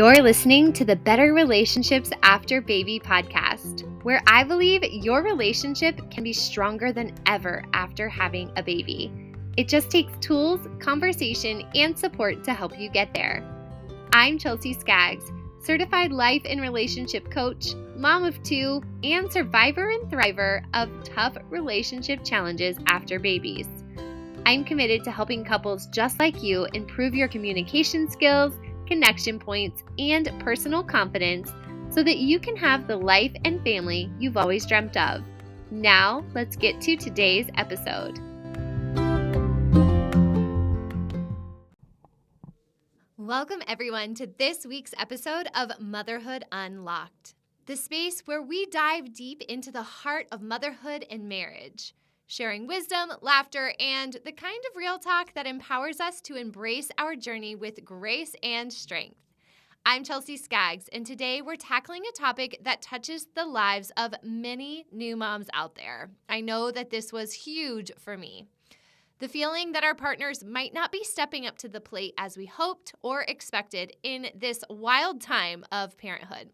You're listening to the Better Relationships After Baby podcast, where I believe your relationship can be stronger than ever after having a baby. It just takes tools, conversation, and support to help you get there. I'm Chelsea Skaggs, certified life and relationship coach, mom of two, and survivor and thriver of tough relationship challenges after babies. I'm committed to helping couples just like you improve your communication skills, connection points, and personal confidence so that you can have the life and family you've always dreamt of. Now, let's get to today's episode. Welcome, everyone, to this week's episode of Motherhood Unlocked, the space where we dive deep into the heart of motherhood and marriage, sharing wisdom, laughter, and the kind of real talk that empowers us to embrace our journey with grace and strength. I'm Chelsea Skaggs, and today we're tackling a topic that touches the lives of many new moms out there. I know that this was huge for me. The feeling that our partners might not be stepping up to the plate as we hoped or expected in this wild time of parenthood.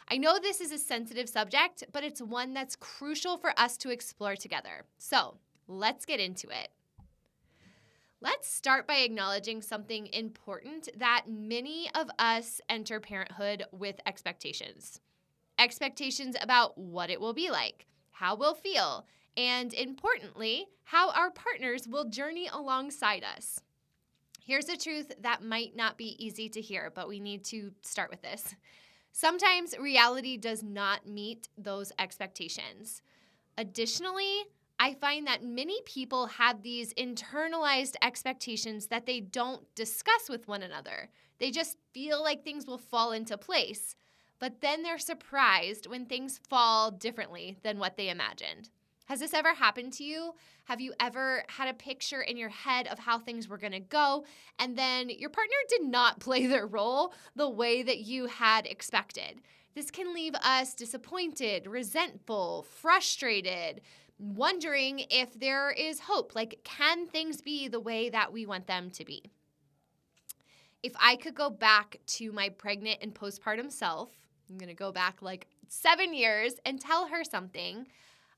I know this is a sensitive subject, but it's one that's crucial for us to explore together. So let's get into it. Let's start by acknowledging something important that many of us enter parenthood with expectations. Expectations about what it will be like, how we'll feel, and importantly, how our partners will journey alongside us. Here's a truth that might not be easy to hear, but we need to start with this. Sometimes reality does not meet those expectations. Additionally, I find that many people have these internalized expectations that they don't discuss with one another. They just feel like things will fall into place, but then they're surprised when things fall differently than what they imagined. Has this ever happened to you? Have you ever had a picture in your head of how things were going to go, and then your partner did not play their role the way that you had expected? This can leave us disappointed, resentful, frustrated, wondering if there is hope. Like, can things be the way that we want them to be? If I could go back to my pregnant and postpartum self, I'm going to go back like 7 years and tell her something,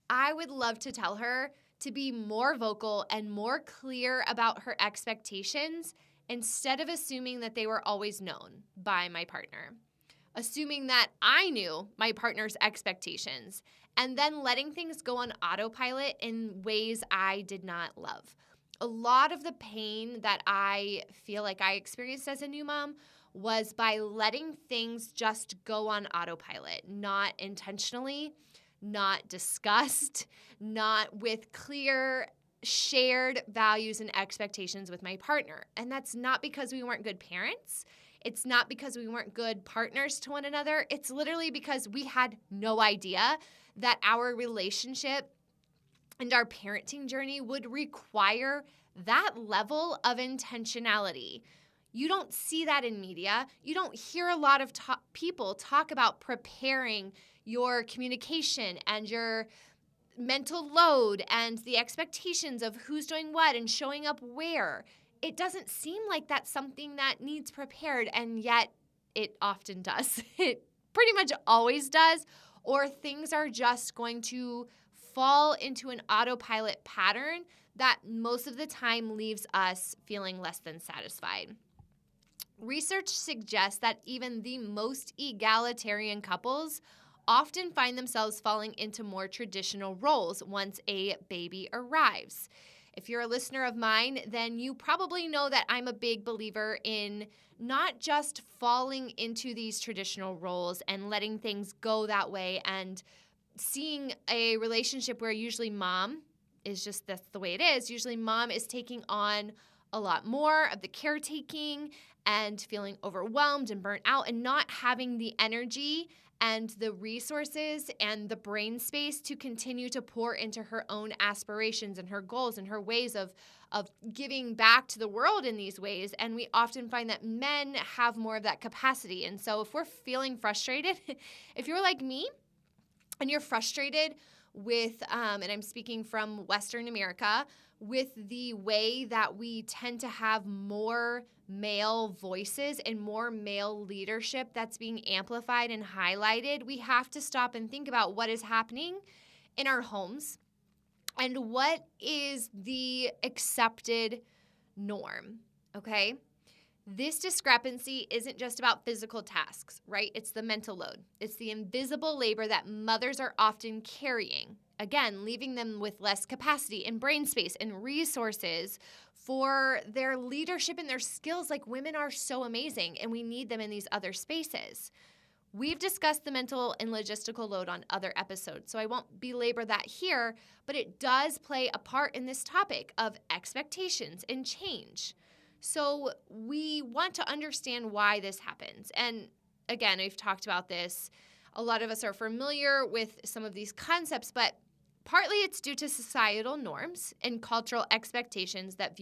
I would love to tell her to be more vocal and more clear about her expectations instead of assuming that they were always known by my partner. Assuming that I knew my partner's expectations and then letting things go on autopilot in ways I did not love. A lot of the pain that I feel like I experienced as a new mom was by letting things just go on autopilot, not intentionally, not discussed, not with clear shared values and expectations with my partner. And that's not because we weren't good parents. It's not because we weren't good partners to one another. It's literally because we had no idea that our relationship and our parenting journey would require that level of intentionality. You don't see that in media. You don't hear a lot of people talk about preparing your communication and your mental load and the expectations of who's doing what and showing up where. It doesn't seem like that's something that needs prepared, and yet it often does. It pretty much always does, or things are just going to fall into an autopilot pattern that most of the time leaves us feeling less than satisfied. Research suggests that even the most egalitarian couples often find themselves falling into more traditional roles once a baby arrives. If you're a listener of mine, then you probably know that I'm a big believer in not just falling into these traditional roles and letting things go that way and seeing a relationship where usually mom is just, that's the way it is. Usually mom is taking on a lot more of the caretaking and feeling overwhelmed and burnt out and not having the energy and the resources and the brain space to continue to pour into her own aspirations and her goals and her ways of giving back to the world in these ways. And we often find that men have more of that capacity. And so if we're feeling frustrated, if you're like me and you're frustrated with, and I'm speaking from Western America, with the way that we tend to have more male voices and more male leadership that's being amplified and highlighted, we have to stop and think about what is happening in our homes and what is the accepted norm, okay? This discrepancy isn't just about physical tasks, right? It's the mental load. It's the invisible labor that mothers are often carrying. Again, leaving them with less capacity and brain space and resources for their leadership and their skills. Like, women are so amazing and we need them in these other spaces. We've discussed the mental and logistical load on other episodes, so I won't belabor that here, but it does play a part in this topic of expectations and change. So we want to understand why this happens. And again, we've talked about this. A lot of us are familiar with some of these concepts, but partly it's due to societal norms and cultural expectations that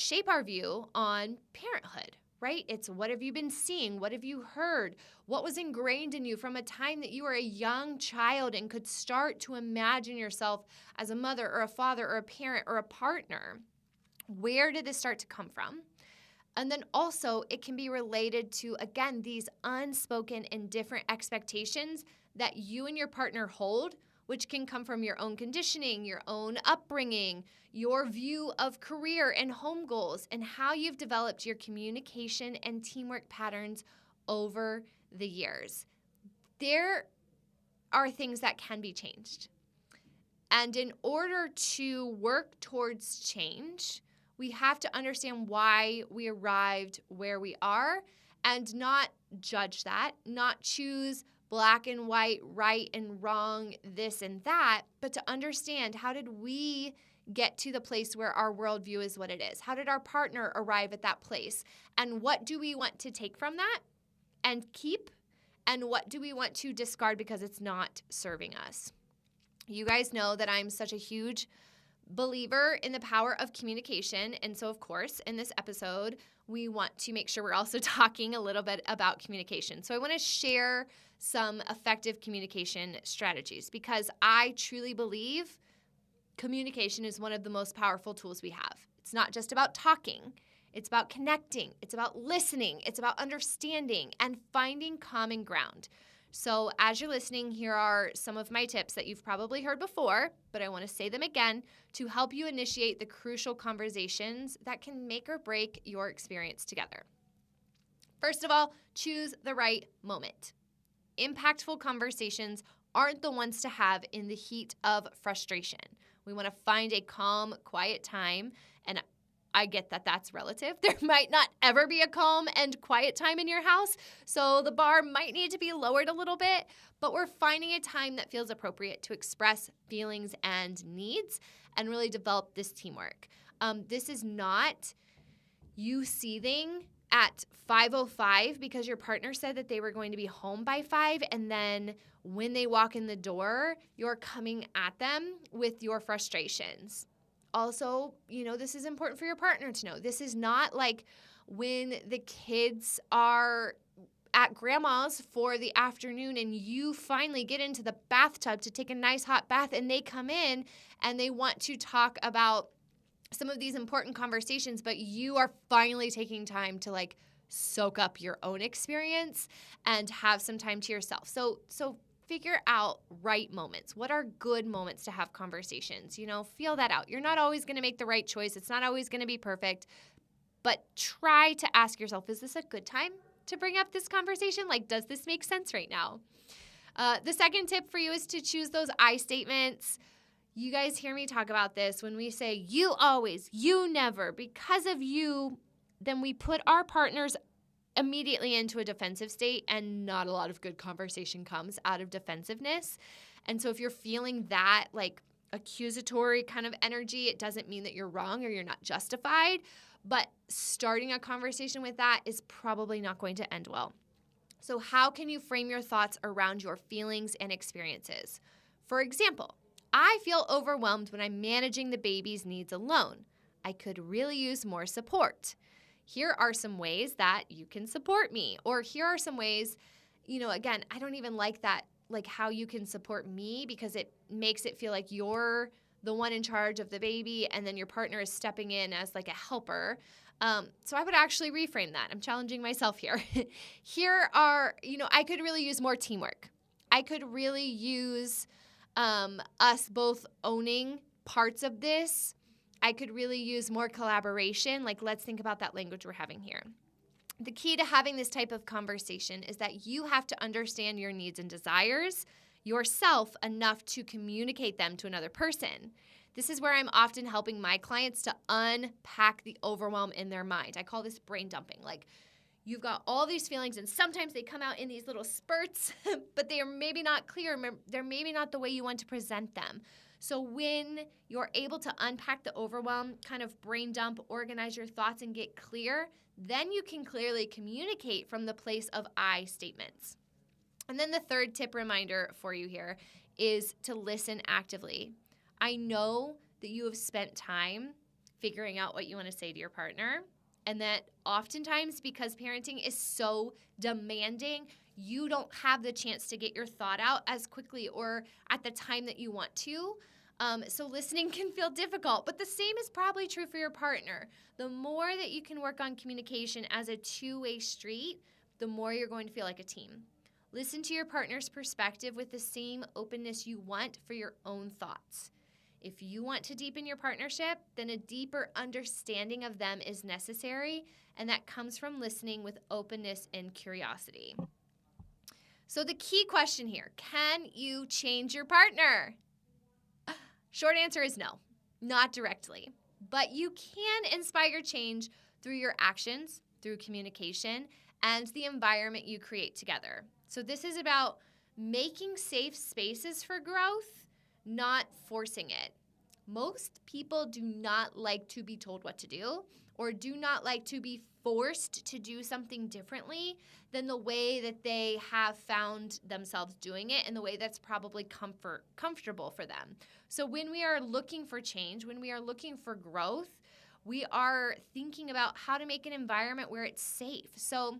shape our view on parenthood, right? It's what have you been seeing? What have you heard? What was ingrained in you from a time that you were a young child and could start to imagine yourself as a mother or a father or a parent or a partner? Where did this start to come from? And then also it can be related to, again, these unspoken and different expectations that you and your partner hold, which can come from your own conditioning, your own upbringing, your view of career and home goals, and how you've developed your communication and teamwork patterns over the years. There are things that can be changed. And in order to work towards change, we have to understand why we arrived where we are and not judge that, not choose black and white, right and wrong, this and that, but to understand, how did we get to the place where our worldview is what it is? How did our partner arrive at that place? And what do we want to take from that and keep? And what do we want to discard because it's not serving us? You guys know that I'm such a huge believer in the power of communication. And so, of course, in this episode, we want to make sure we're also talking a little bit about communication. So I want to share some effective communication strategies because I truly believe communication is one of the most powerful tools we have. It's not just about talking. It's about connecting. It's about listening. It's about understanding and finding common ground. So as you're listening, here are some of my tips that you've probably heard before, but I want to say them again to help you initiate the crucial conversations that can make or break your experience together. First of all, choose the right moment. Impactful conversations aren't the ones to have in the heat of frustration. We want to find a calm, quiet time, and I get that that's relative. There might not ever be a calm and quiet time in your house, so the bar might need to be lowered a little bit, but we're finding a time that feels appropriate to express feelings and needs and really develop this teamwork. This is not you seething at 5:05 because your partner said that they were going to be home by 5, and then when they walk in the door, you're coming at them with your frustrations. Also, this is important for your partner to know. This is not like when the kids are at grandma's for the afternoon and you finally get into the bathtub to take a nice hot bath and they come in and they want to talk about some of these important conversations, but you are finally taking time to soak up your own experience and have some time to yourself. So figure out right moments. What are good moments to have conversations? Feel that out. You're not always going to make the right choice. It's not always going to be perfect, but try to ask yourself, is this a good time to bring up this conversation? Does this make sense right now? The second tip for you is to choose those I statements. You guys hear me talk about this. When we say you always, you never, because of you, then we put our partners immediately into a defensive state, and not a lot of good conversation comes out of defensiveness. And so if you're feeling that accusatory kind of energy, it doesn't mean that you're wrong or you're not justified, but starting a conversation with that is probably not going to end well. So how can you frame your thoughts around your feelings and experiences? For example, I feel overwhelmed when I'm managing the baby's needs alone. I could really use more support. Here are some ways that you can support me. Or here are some ways, again, I don't even like that, how you can support me, because it makes it feel like you're the one in charge of the baby, and then your partner is stepping in as like a helper. So I would actually reframe that. I'm challenging myself here. Here are, I could really use more teamwork. I could really use us both owning parts of this. I could really use more collaboration. Like, let's think about that language we're having here. The key to having this type of conversation is that you have to understand your needs and desires yourself enough to communicate them to another person. This is where I'm often helping my clients to unpack the overwhelm in their mind. I call this brain dumping. Like, you've got all these feelings, and sometimes they come out in these little spurts, but they are maybe not clear. They're maybe not the way you want to present them. So when you're able to unpack the overwhelm, kind of brain dump, organize your thoughts, and get clear, then you can clearly communicate from the place of I statements. And then the third tip reminder for you here is to listen actively. I know that you have spent time figuring out what you want to say to your partner, and that oftentimes, because parenting is so demanding, you don't have the chance to get your thought out as quickly or at the time that you want to. So listening can feel difficult, but the same is probably true for your partner. The more that you can work on communication as a two-way street, the more you're going to feel like a team. Listen to your partner's perspective with the same openness you want for your own thoughts. If you want to deepen your partnership, then a deeper understanding of them is necessary, and that comes from listening with openness and curiosity. So the key question here, can you change your partner? Short answer is no, not directly. But you can inspire change through your actions, through communication, and the environment you create together. So this is about making safe spaces for growth, not forcing it. Most people do not like to be told what to do, or do not like to be forced to do something differently than the way that they have found themselves doing it and the way that's probably comfortable for them. So when we are looking for change, when we are looking for growth, we are thinking about how to make an environment where it's safe. So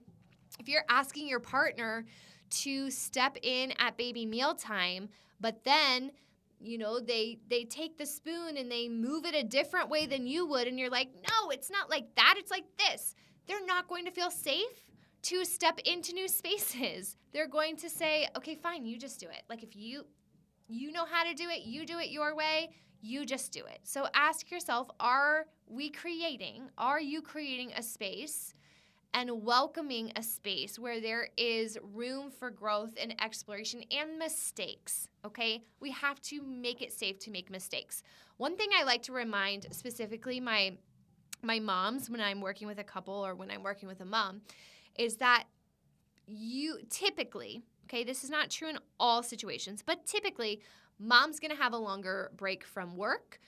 if you're asking your partner to step in at baby mealtime, but then they take the spoon and they move it a different way than you would, and you're like, no, it's not like that, it's like this. They're not going to feel safe to step into new spaces. They're going to say, okay, fine, you just do it. Like, if you know how to do it, you do it your way, you just do it. So ask yourself, are you creating a space and welcoming a space where there is room for growth and exploration and mistakes, okay? We have to make it safe to make mistakes. One thing I like to remind specifically my moms when I'm working with a couple or when I'm working with a mom is that you typically, okay, this is not true in all situations, but typically mom's gonna have a longer break from work.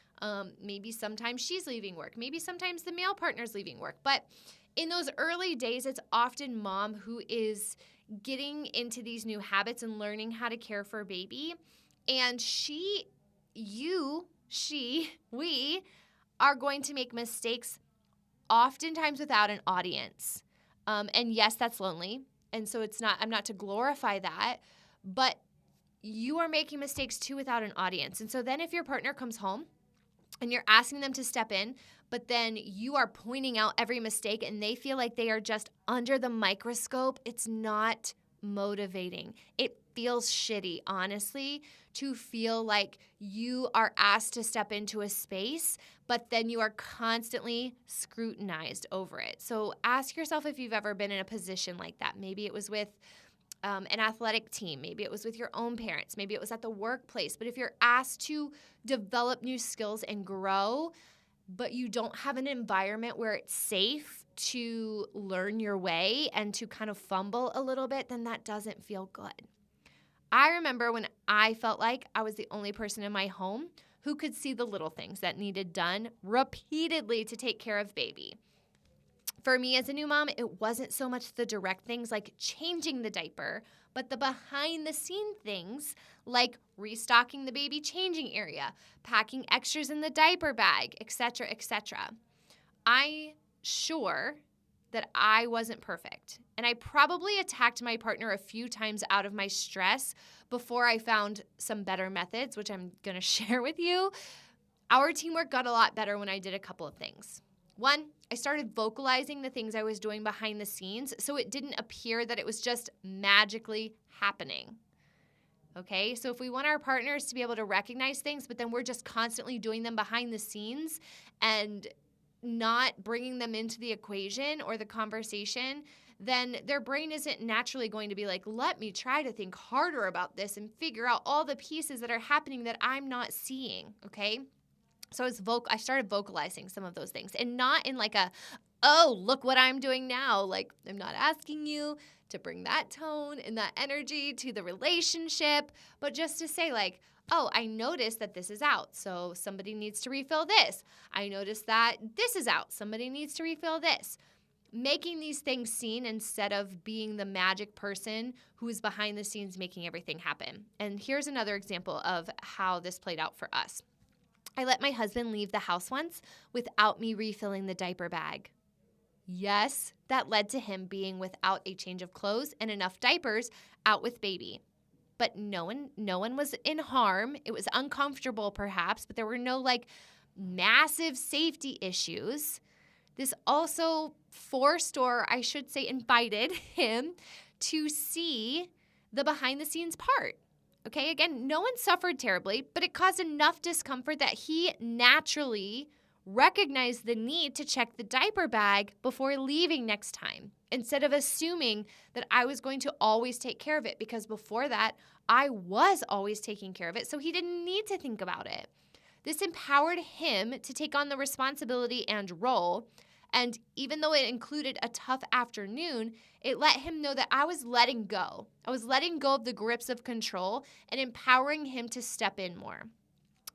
Maybe sometimes she's leaving work. Maybe sometimes the male partner's leaving work. But in those early days, it's often mom who is getting into these new habits and learning how to care for a baby. And we are going to make mistakes oftentimes without an audience. And yes, that's lonely. And so I'm not to glorify that, but you are making mistakes too without an audience. And so then if your partner comes home and you're asking them to step in, but then you are pointing out every mistake and they feel like they are just under the microscope, it's not motivating. It feels shitty, honestly, to feel like you are asked to step into a space, but then you are constantly scrutinized over it. So ask yourself if you've ever been in a position like that. Maybe it was with an athletic team. Maybe it was with your own parents. Maybe it was at the workplace. But if you're asked to develop new skills and grow, but you don't have an environment where it's safe to learn your way and to kind of fumble a little bit, then that doesn't feel good. I remember when I felt like I was the only person in my home who could see the little things that needed done repeatedly to take care of baby. For me as a new mom, it wasn't so much the direct things like changing the diaper, but the behind-the-scene things like restocking the baby changing area, packing extras in the diaper bag, etc., etc. I'm sure that I wasn't perfect, and I probably attacked my partner a few times out of my stress before I found some better methods, which I'm going to share with you. Our teamwork got a lot better when I did a couple of things. One, I started vocalizing the things I was doing behind the scenes so it didn't appear that it was just magically happening. Okay, so if we want our partners to be able to recognize things, but then we're just constantly doing them behind the scenes and not bringing them into the equation or the conversation, then their brain isn't naturally going to be like, let me try to think harder about this and figure out all the pieces that are happening that I'm not seeing, okay? So I started vocalizing some of those things, and not in like a, oh, look what I'm doing now. Like, I'm not asking you to bring that tone and that energy to the relationship, but just to say like, oh, I noticed that this is out, so somebody needs to refill this. I noticed that this is out. Somebody needs to refill this. Making these things seen instead of being the magic person who is behind the scenes making everything happen. And here's another example of how this played out for us. I let my husband leave the house once without me refilling the diaper bag. Yes, that led to him being without a change of clothes and enough diapers out with baby. But no one was in harm. It was uncomfortable perhaps, but there were no like massive safety issues. This also forced, or I should say invited him to see the behind the scenes part. Okay, again, no one suffered terribly, but it caused enough discomfort that he naturally recognized the need to check the diaper bag before leaving next time, instead of assuming that I was going to always take care of it, because before that, I was always taking care of it, so he didn't need to think about it. This empowered him to take on the responsibility and role, and even though it included a tough afternoon, it let him know that I was letting go. I was letting go of the grips of control and empowering him to step in more.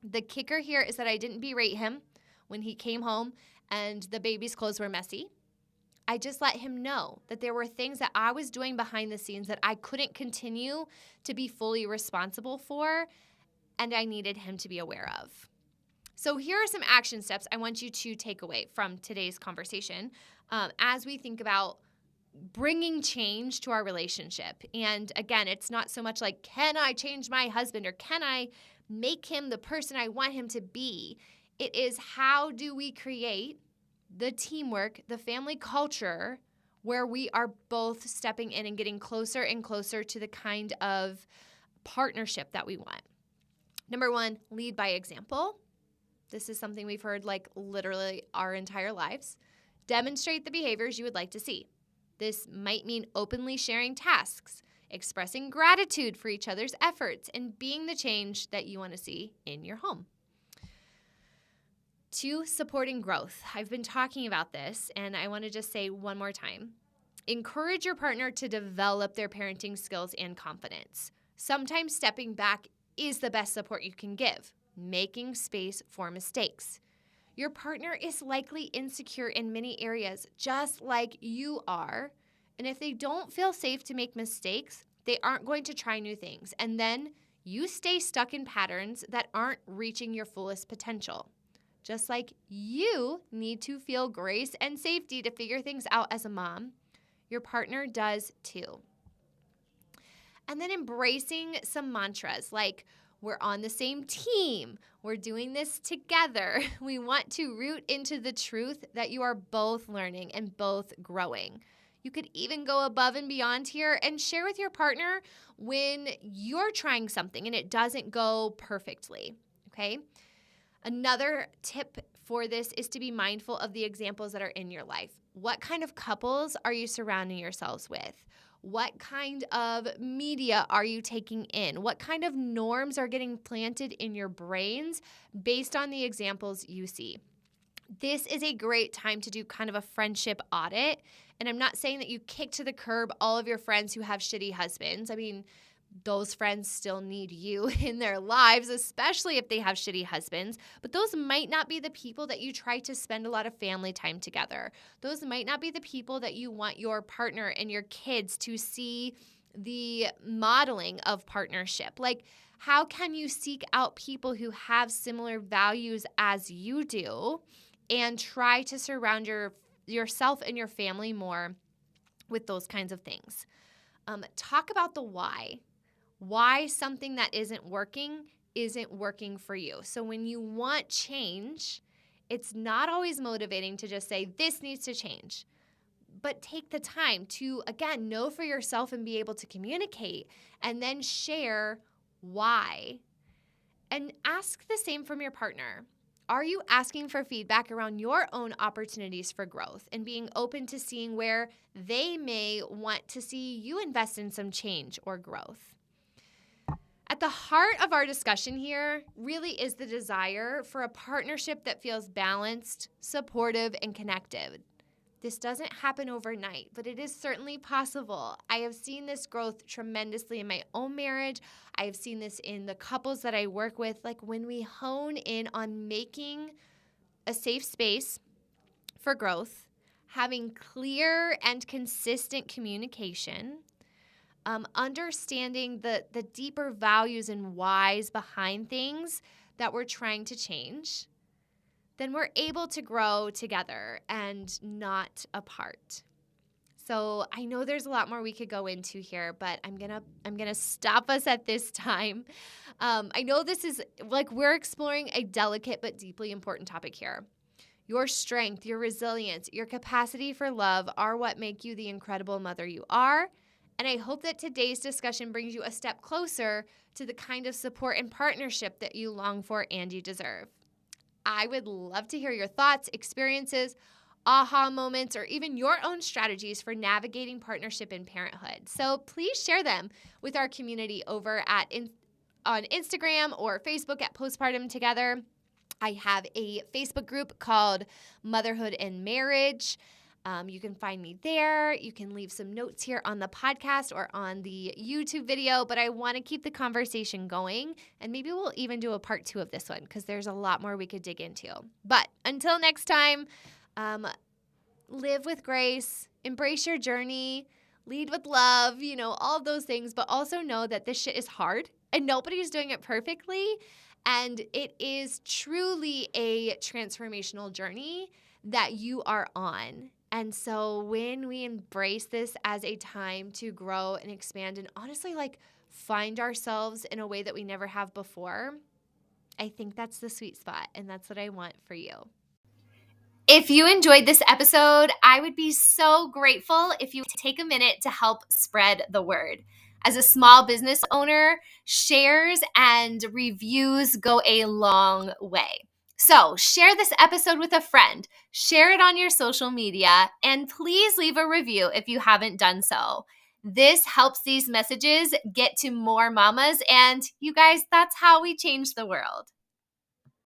The kicker here is that I didn't berate him when he came home and the baby's clothes were messy. I just let him know that there were things that I was doing behind the scenes that I couldn't continue to be fully responsible for, and I needed him to be aware of. So here are some action steps I want you to take away from today's conversation as we think about bringing change to our relationship. And again, it's not so much like, can I change my husband or can I make him the person I want him to be? It is, how do we create the teamwork, the family culture where we are both stepping in and getting closer and closer to the kind of partnership that we want? Number one, lead by example. This is something we've heard like literally our entire lives. Demonstrate the behaviors you would like to see. This might mean openly sharing tasks, expressing gratitude for each other's efforts, and being the change that you want to see in your home. 2, supporting growth. I've been talking about this, and I want to just say one more time. Encourage your partner to develop their parenting skills and confidence. Sometimes stepping back is the best support you can give, making space for mistakes. Your partner is likely insecure in many areas, just like you are. And if they don't feel safe to make mistakes, they aren't going to try new things. And then you stay stuck in patterns that aren't reaching your fullest potential. Just like you need to feel grace and safety to figure things out as a mom, your partner does too. And then embracing some mantras like, we're on the same team. We're doing this together. We want to root into the truth that you are both learning and both growing. You could even go above and beyond here and share with your partner when you're trying something and it doesn't go perfectly, okay? Another tip for this is to be mindful of the examples that are in your life. What kind of couples are you surrounding yourselves with? What kind of media are you taking in? What kind of norms are getting planted in your brains based on the examples you see? This is a great time to do kind of a friendship audit. And I'm not saying that you kick to the curb all of your friends who have shitty husbands. I mean, those friends still need you in their lives, especially if they have shitty husbands. But those might not be the people that you try to spend a lot of family time together. Those might not be the people that you want your partner and your kids to see the modeling of partnership. Like, how can you seek out people who have similar values as you do and try to surround yourself and your family more with those kinds of things? Talk about the why. Why something that isn't working isn't working for you. So when you want change, it's not always motivating to just say, this needs to change. But take the time to, again, know for yourself and be able to communicate and then share why. And ask the same from your partner. Are you asking for feedback around your own opportunities for growth and being open to seeing where they may want to see you invest in some change or growth? At the heart of our discussion here really is the desire for a partnership that feels balanced, supportive, and connected. This doesn't happen overnight, but it is certainly possible. I have seen this growth tremendously in my own marriage. I have seen this in the couples that I work with. Like when we hone in on making a safe space for growth, having clear and consistent communication, understanding the deeper values and whys behind things that we're trying to change, then we're able to grow together and not apart. So I know there's a lot more we could go into here, but I'm gonna stop us at this time. I know this is like we're exploring a delicate but deeply important topic here. Your strength, your resilience, your capacity for love are what make you the incredible mother you are. And I hope that today's discussion brings you a step closer to the kind of support and partnership that you long for and you deserve. I would love to hear your thoughts, experiences, aha moments, or even your own strategies for navigating partnership and parenthood. So please share them with our community over on Instagram or Facebook at Postpartum Together. I have a Facebook group called Motherhood and Marriage. You can find me there. You can leave some notes here on the podcast or on the YouTube video, but I want to keep the conversation going, and maybe we'll even do a part 2 of this one because there's a lot more we could dig into. But until next time, live with grace, embrace your journey, lead with love, all of those things, but also know that this shit is hard and nobody's doing it perfectly, and it is truly a transformational journey that you are on. And so when we embrace this as a time to grow and expand and honestly find ourselves in a way that we never have before, I think that's the sweet spot, and that's what I want for you. If you enjoyed this episode, I would be so grateful if you take a minute to help spread the word. As a small business owner, shares and reviews go a long way. So share this episode with a friend, share it on your social media, and please leave a review if you haven't done so. This helps these messages get to more mamas, and you guys, that's how we change the world.